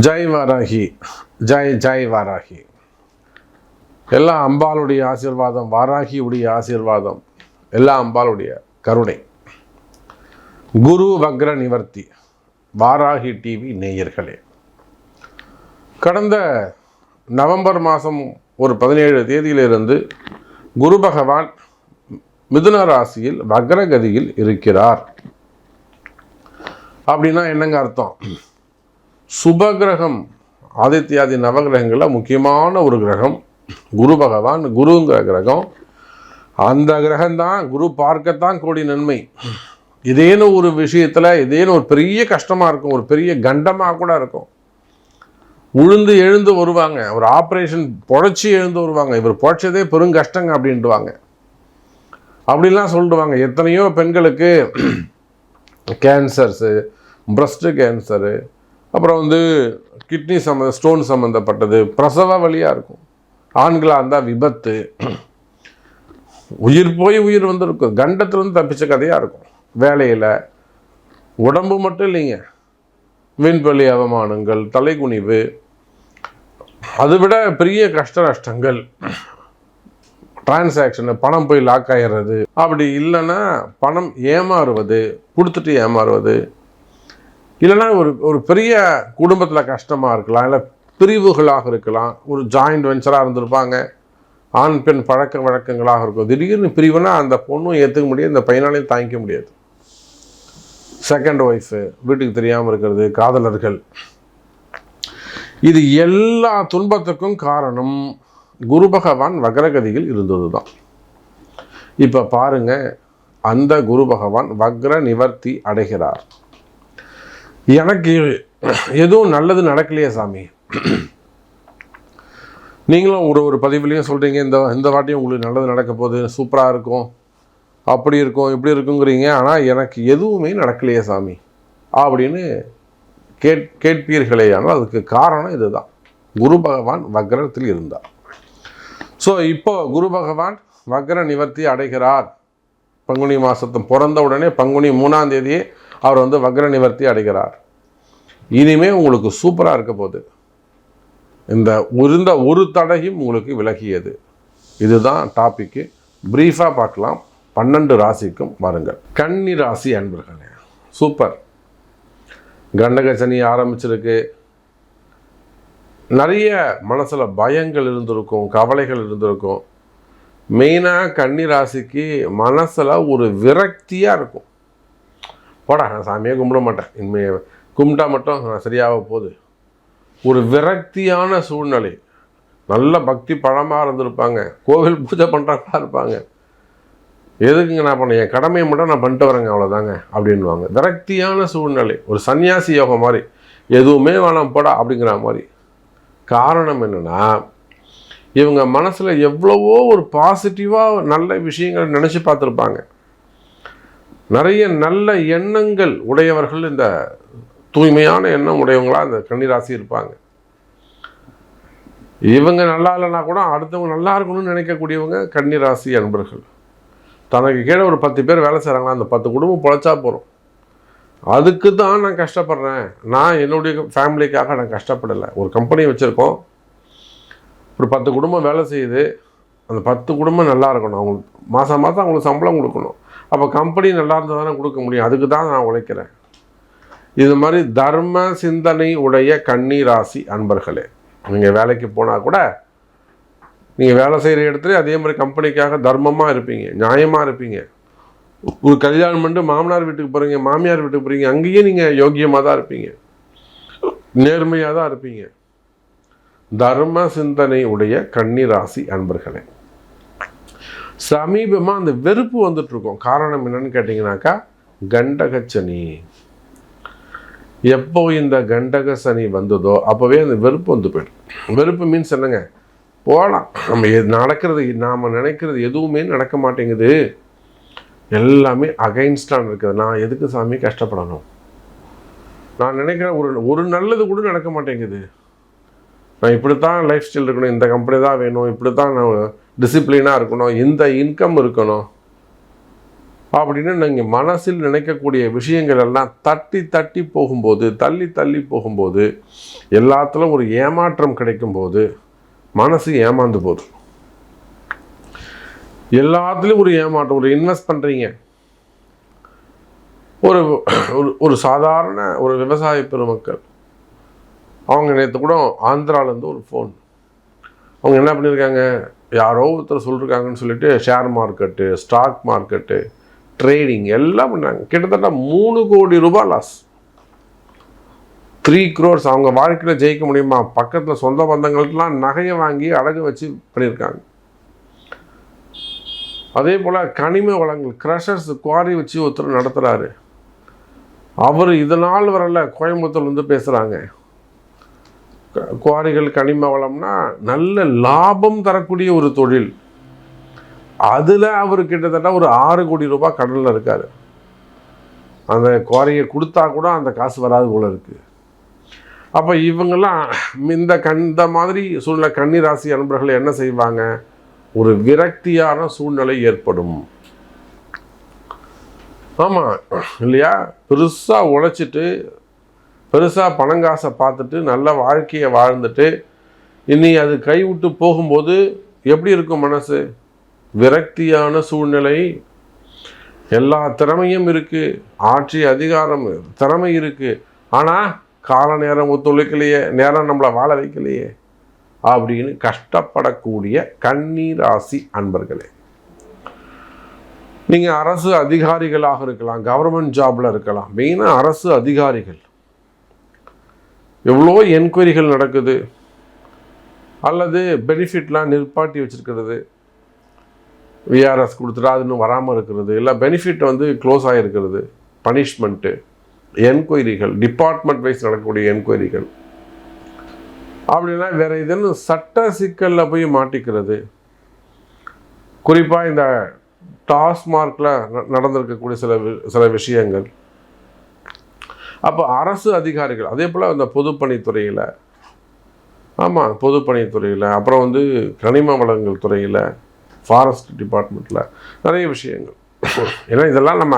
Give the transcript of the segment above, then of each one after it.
ஜெய் வாராகி, ஜெய் ஜெய் வாராகி. எல்லாம் அம்பாளுடைய ஆசீர்வாதம், வாராகியுடைய ஆசீர்வாதம், எல்லாம் அம்பாளுடைய கருணை. குரு வக்ர நிவர்த்தி வாராகி டிவி நேயர்களே, கடந்த நவம்பர் மாதம் ஒரு 17 தேதியிலிருந்து குரு பகவான் மிதுன ராசியில் வக்ரகதியில் இருக்கிறார். அப்படின்னா என்னங்க அர்த்தம்? சுபகிரகம், ஆதித்யாதி நவகிரகங்களில் முக்கியமான ஒரு கிரகம் குரு பகவான். குருங்கிற கிரகம், அந்த கிரகம்தான் குரு பார்க்கத்தான் கோடி நன்மை. இதேன்னு ஒரு விஷயத்தில் இதேன்னு ஒரு பெரிய கஷ்டமாக இருக்கும், ஒரு பெரிய கண்டமாக கூட இருக்கும். உழுந்து எழுந்து வருவாங்க, ஒரு ஆப்ரேஷன் பொழைச்சி எழுந்து வருவாங்க, இவர் பொழைச்சதே பெரும் கஷ்டங்க அப்படின்ட்டுவாங்க. அப்படின்லாம் சொல்லிடுவாங்க. எத்தனையோ பெண்களுக்கு கேன்சர்ஸு, பிரஸ்ட்டு கேன்சரு, அப்புறம் கிட்னி ஸ்டோன் சம்மந்தப்பட்டது, பிரசவ வழியாக இருக்கும். ஆண்களாக இருந்தால் விபத்து, உயிர் போய் உயிர் இருக்கும். கண்டத்துலேருந்து தப்பிச்ச கதையாக இருக்கும். வேலையில் உடம்பு மட்டும் இல்லைங்க, விண்வெளி அவமானங்கள், தலைகுனிவு, அதை விட பெரிய கஷ்ட நஷ்டங்கள், டிரான்சாக்ஷனு, பணம் போய் லாக் ஆகிடுறது, அப்படி இல்லைன்னா பணம் ஏமாறுவது, கொடுத்துட்டு ஏமாறுவது, இல்லைன்னா ஒரு பெரிய குடும்பத்தில் கஷ்டமாக இருக்கலாம், இல்லை பிரிவுகளாக இருக்கலாம், ஒரு ஜாயிண்ட் வெஞ்சராக இருந்திருப்பாங்க, ஆண் பெண் பழக்க வழக்கங்களாக இருக்கும். திடீர்னு பிரிவுனா அந்த பொண்ணும் ஏற்றுக்க முடியாது, இந்த பையனாலையும் தாங்கிக்க முடியாது. செகண்ட் ஒய்ஃபு, வீட்டுக்கு தெரியாமல் இருக்கிறது, காதலர்கள், இது எல்லா துன்பத்துக்கும் காரணம் குரு பகவான் வக்ரகதியில் இருந்தது தான். இப்போ பாருங்க, அந்த குரு பகவான் வக்ர நிவர்த்தி அடைகிறார். எனக்கு எதுவும் நல்லது நடக்கலையே சாமி. நீங்களும் ஒரு பதிவுலையும் சொல்கிறீங்க, இந்த வாட்டியும் உங்களுக்கு நல்லது நடக்க போகுது, சூப்பராக இருக்கும், அப்படி இருக்கும், இப்படி இருக்குங்கிறீங்க. ஆனால் எனக்கு எதுவுமே நடக்கலையே சாமி அப்படின்னு கேட்பீர்களே. ஆனால் அதுக்கு காரணம் இதுதான், குரு பகவான் வக்ரத்தில் இருந்தார். ஸோ இப்போ குரு பகவான் வக்ர நிவர்த்தி அடைகிறார். பங்குனி மாதத்து பிறந்த உடனே பங்குனி 3ஆம் தேதியே அவர் வக்ர நிவர்த்தி அடைகிறார். இனிமே உங்களுக்கு சூப்பராக இருக்க போகுது. இந்த ஒரு தடையும் உங்களுக்கு விலகியது. இதுதான் டாபிக்கு. பிரீஃபாக பார்க்கலாம். 12 ராசிக்கும் வாருங்கள். கன்னி ராசி அன்பர்களே, சூப்பர். கண்டக சனி ஆரம்பிச்சிருக்கு. நிறைய மனசில் பயங்கள் இருந்திருக்கும், கவலைகள் இருந்திருக்கும். மெயினாக கன்னி ராசிக்கு மனசில் ஒரு விரக்தியாக இருக்கும். போடா, நான் சாமியே கும்பிட மாட்டேன், இனிமேல் கும்பிட்டா மட்டும் சரியாக போகுது. ஒரு விரக்தியான சூழ்நிலை. நல்ல பக்தி பழமாக இருந்திருப்பாங்க, கோவில் பூஜை பண்ணுறவங்களா இருப்பாங்க. எதுக்குங்க நான் பண்ணேன், என் கடமையை மட்டும் நான் பண்ணிட்டு வரேங்க, அவ்வளோதாங்க அப்படின்வாங்க. விரக்தியான சூழ்நிலை, ஒரு சன்னியாசி யோகம் மாதிரி, எதுவுமே வேணாம் போடா அப்படிங்கிற மாதிரி. காரணம் என்னென்னா, இவங்க மனசில் எவ்வளவோ ஒரு பாசிட்டிவாக நல்ல விஷயங்கள் நினச்சி பார்த்துருப்பாங்க. நிறைய நல்ல எண்ணங்கள் உடையவர்கள், இந்த தூய்மையான எண்ணம் உடையவங்களா இந்த கன்னிராசி இருப்பாங்க. இவங்க நல்லா இல்லைன்னா கூட அடுத்தவங்க நல்லா இருக்கணும்னு நினைக்கக்கூடியவங்க கன்னிராசி அன்பர்கள். தனக்கு கீழே ஒரு 10 பேர் வேலை செய்கிறாங்களா, அந்த 10 குடும்பம் பொழைச்சா போகிறோம். அதுக்கு தான் நான் கஷ்டப்படுறேன், நான் என்னுடைய ஃபேமிலிக்காக நான் கஷ்டப்படலை. ஒரு கம்பெனி வச்சுருக்கோம், ஒரு 10 குடும்பம் வேலை செய்யுது, அந்த 10 குடும்பம் நல்லா இருக்கணும், அவங்களுக்கு மாதம் அவங்களுக்கு சம்பளம் கொடுக்கணும். அப்போ கம்பெனி நல்லா இருந்தால் தானே கொடுக்க முடியும், அதுக்கு தான் நான் உழைக்கிறேன். இது மாதிரி தர்ம சிந்தனை உடைய கன்னி ராசி அன்பர்களே, நீங்கள் வேலைக்கு போனால் கூட நீங்கள் வேலை செய்கிற இடத்துல அதே மாதிரி கம்பெனிக்காக தர்மமாக இருப்பீங்க, நியாயமாக இருப்பீங்க. ஒரு கல்யாணம் பண்ணிட்டு மாமனார் வீட்டுக்கு போகிறீங்க, மாமியார் வீட்டுக்கு போகிறீங்க, அங்கேயே நீங்கள் யோக்கியமாக தான் இருப்பீங்க, நேர்மையாக தான் இருப்பீங்க. தர்ம சிந்தனை உடைய கன்னி ராசி அன்பர்களே, சமீபமாக அந்த வெறுப்பு வந்துட்டுருக்கோம். காரணம் என்னன்னு கேட்டிங்கனாக்கா, கண்டக சனி. எப்போ இந்த கண்டக சனி வந்ததோ அப்போவே அந்த வெறுப்பு வந்து போய்டும். வெறுப்பு மீன்ஸ் என்னங்க, போகலாம், நம்ம நடக்கிறது, நாம் நினைக்கிறது எதுவுமே நடக்க மாட்டேங்குது, எல்லாமே அகைன்ஸ்டாக இருக்குது, நான் எதுக்கு சாமி கஷ்டப்படணும், நான் நினைக்கிற ஒரு நல்லது கூட நடக்க மாட்டேங்குது, நான் இப்படித்தான் லைஃப் ஸ்டைல் இருக்கணும், இந்த கம்பெனி தான் வேணும், இப்படி தான் நான் டிசிப்ளினாக இருக்கணும், இந்த இன்கம் இருக்கணும், அப்படின்னு நீங்கள் மனசில் நினைக்கக்கூடிய விஷயங்கள் எல்லாம் தட்டி தட்டி போகும்போது, தள்ளி தள்ளி போகும்போது, எல்லாத்துலும் ஒரு ஏமாற்றம் கிடைக்கும்போது மனசு ஏமாந்து போகுது. எல்லாத்துலேயும் ஒரு ஏமாற்றம். ஒரு இன்வெஸ்ட் பண்ணுறீங்க, ஒரு ஒரு சாதாரண ஒரு விவசாய பெருமக்கள், அவங்க நேற்று கூட ஆந்திராவிலேருந்து ஒரு ஃபோன், அவங்க என்ன பண்ணியிருக்காங்க, யாரோ ஒருத்தர் சொல்லியிருக்காங்கன்னு சொல்லிட்டு share market, stock market, trading எல்லாம் பண்ணாங்க. கிட்டத்தட்ட 3 கோடி ரூபாய் லாஸ். 3 crores. அவங்க வாழ்க்கையில் ஜெயிக்க முடியுமா? பக்கத்தில் சொந்த பந்தங்களுக்கெல்லாம் நகையை வாங்கி அடகு வச்சு பண்ணியிருக்காங்க. அதே போல் கனிம வளங்கள், க்ரஷர்ஸ், குவாரி வச்சு ஒருத்தர் நடத்துகிறாரு. அவர் இதனால் வரல, கோயம்புத்தூர்லேருந்து பேசுகிறாங்க. குவாரிகள், கனிம வளம்னா நல்ல லாபம் தரக்கூடிய ஒரு தொழில். அதில் அவர் கிட்டத்தட்ட ஒரு 6 கோடி ரூபாய் கடனில் இருக்கார். அந்த குவாரியை கொடுத்தா கூட அந்த காசு வராது போல இருக்குது. அப்போ இவங்கெல்லாம் இந்த மாதிரி சூழ்நிலை கன்னி ராசி அன்பர்கள் என்ன செய்வாங்க? ஒரு விரக்தியான சூழ்நிலை ஏற்படும். ஆமாம் இல்லையா? பெருசாக உழைச்சிட்டு, பெருசாக பணங்காசை பார்த்துட்டு, நல்ல வாழ்க்கையை வாழ்ந்துட்டு, இனி அது கைவிட்டு போகும்போது எப்படி இருக்கும் மனசு? விரக்தியான சூழ்நிலை. எல்லா திறமையும் இருக்குது, ஆட்சி அதிகாரம் திறமை இருக்குது, ஆனால் கால நேரம் ஒத்துழைக்கலையே, நேரம் நம்மளை வாழ வைக்கலையே அப்படின்னு கஷ்டப்படக்கூடிய கன்னி ராசி அன்பர்களே. நீங்கள் அரசு அதிகாரிகளாக இருக்கலாம், கவர்மெண்ட் ஜாபில் இருக்கலாம். மெயினாக அரசு அதிகாரிகள், எவ்வளோ என்கொயரிகள் நடக்குது, அல்லது பெனிஃபிட்லாம் நிற்பாட்டி வச்சுருக்கிறது, விஆர்எஸ் கொடுத்துட்டா அது இன்னும் வராமல் இருக்கிறது, இல்லை பெனிஃபிட் க்ளோஸ் ஆகிருக்கிறது, பனிஷ்மெண்ட்டு, என்கொயரிகள், டிபார்ட்மெண்ட் வைஸ் நடக்கக்கூடிய என்கொயரிகள், அப்படின்னா வேறு இதுன்னு சட்ட சிக்கலில் போய் மாட்டிக்கிறது. குறிப்பாக இந்த டாஸ்மார்க்கில் நடந்திருக்கக்கூடிய சில விஷயங்கள். அப்போ அரசு அதிகாரிகள், அதே போல் இந்த பொதுப்பணித்துறையில், ஆமாம் பொதுப்பணித்துறையில், அப்புறம் கனிம வளங்கள் துறையில், ஃபாரஸ்ட் டிபார்ட்மெண்ட்டில் நிறைய விஷயங்கள். ஏன்னா இதெல்லாம்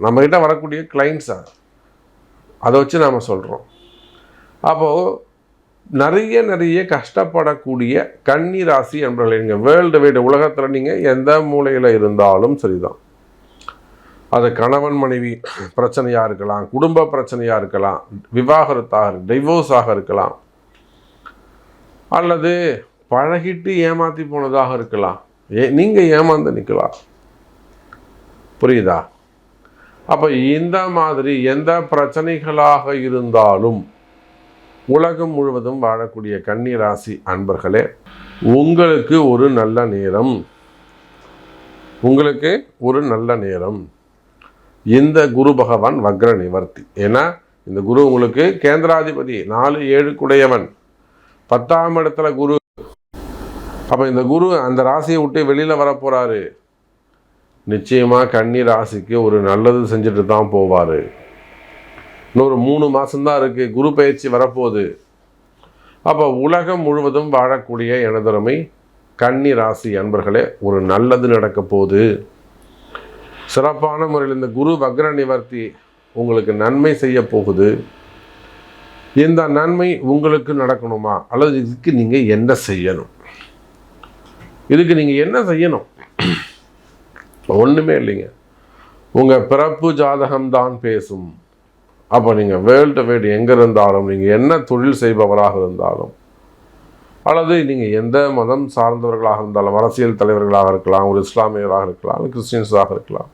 நம்மகிட்ட வரக்கூடிய கிளைண்ட்ஸாக அதை வச்சு நாம் சொல்கிறோம். அப்போது நிறைய கஷ்டப்படக்கூடிய கன்னி ராசி என்பவர்கள் நீங்கள் வேர்ல்டு வைடு உலகத்தில் நீங்கள் எந்த மூலையில் இருந்தாலும் சரிதான். அது கணவன் மனைவி பிரச்சனையாக இருக்கலாம், குடும்ப பிரச்சனையாக இருக்கலாம், விவாகரத்தாக, டைவோர்ஸாக இருக்கலாம், அல்லது பழகிட்டு ஏமாற்றி போனதாக இருக்கலாம். நீங்கள் ஏமாந்து நிற்கலாம். புரியுதா? அப்போ இந்த மாதிரி எந்த பிரச்சனைகளாக இருந்தாலும் உலகம் முழுவதும் வாழக்கூடிய கன்னி ராசி அன்பர்களே, உங்களுக்கு ஒரு நல்ல நேரம், உங்களுக்கு ஒரு நல்ல நேரம். இந்த குரு பகவான் வக்ர நிவர்த்தி. ஏன்னா இந்த குரு உங்களுக்கு கேந்திராதிபதி, 4-7 குடையவன், 10ஆம் இடத்துல குரு. அப்போ இந்த குரு அந்த ராசியை விட்டு வெளியில் வரப்போகிறாரு. நிச்சயமாக கன்னி ராசிக்கு ஒரு நல்லது செஞ்சுட்டு தான் போவார். இன்னொரு 3 மாதம்தான் இருக்குது, குரு பயிற்சி வரப்போகுது. அப்போ உலகம் முழுவதும் வாழக்கூடிய எனதருமை கன்னி ராசி அன்பர்களே, ஒரு நல்லது நடக்க போகுது. சிறப்பான முறையில் இந்த குரு வக்ர நிவர்த்தி உங்களுக்கு நன்மை செய்ய போகுது. இந்த நன்மை உங்களுக்கு நடக்கணுமா, அல்லது இதுக்கு நீங்கள் என்ன செய்யணும்? இதுக்கு நீங்கள் என்ன செய்யணும்? ஒன்றுமே இல்லைங்க. உங்கள் பிறப்பு ஜாதகம்தான் பேசும். அப்போ நீங்கள் வேர்ல்டு வைடு எங்கே இருந்தாலும், நீங்கள் என்ன தொழில் செய்பவராக இருந்தாலும், அல்லது நீங்கள் எந்த மதம் சார்ந்தவர்களாக இருந்தாலும், அரசியல் தலைவர்களாக இருக்கலாம், ஒரு இஸ்லாமியராக இருக்கலாம், கிறிஸ்டியன்ஸாக இருக்கலாம்,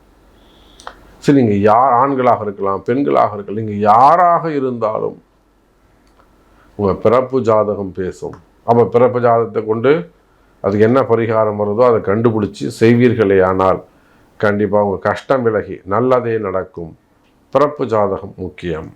சரி நீங்கள் யார், ஆண்களாக இருக்கலாம், பெண்களாக இருக்கலாம், நீங்கள் யாராக இருந்தாலும் உங்கள் பிறப்பு ஜாதகம் பேசும். அப்போ பிறப்பு ஜாதகத்தை கொண்டு அதுக்கு என்ன பரிகாரம் வருதோ அதை கண்டுபிடிச்சி செய்வீர்களே ஆனால் கண்டிப்பாக உங்கள் கஷ்டம் விலகி நல்லதே நடக்கும். பிறப்பு ஜாதகம் முக்கியம்.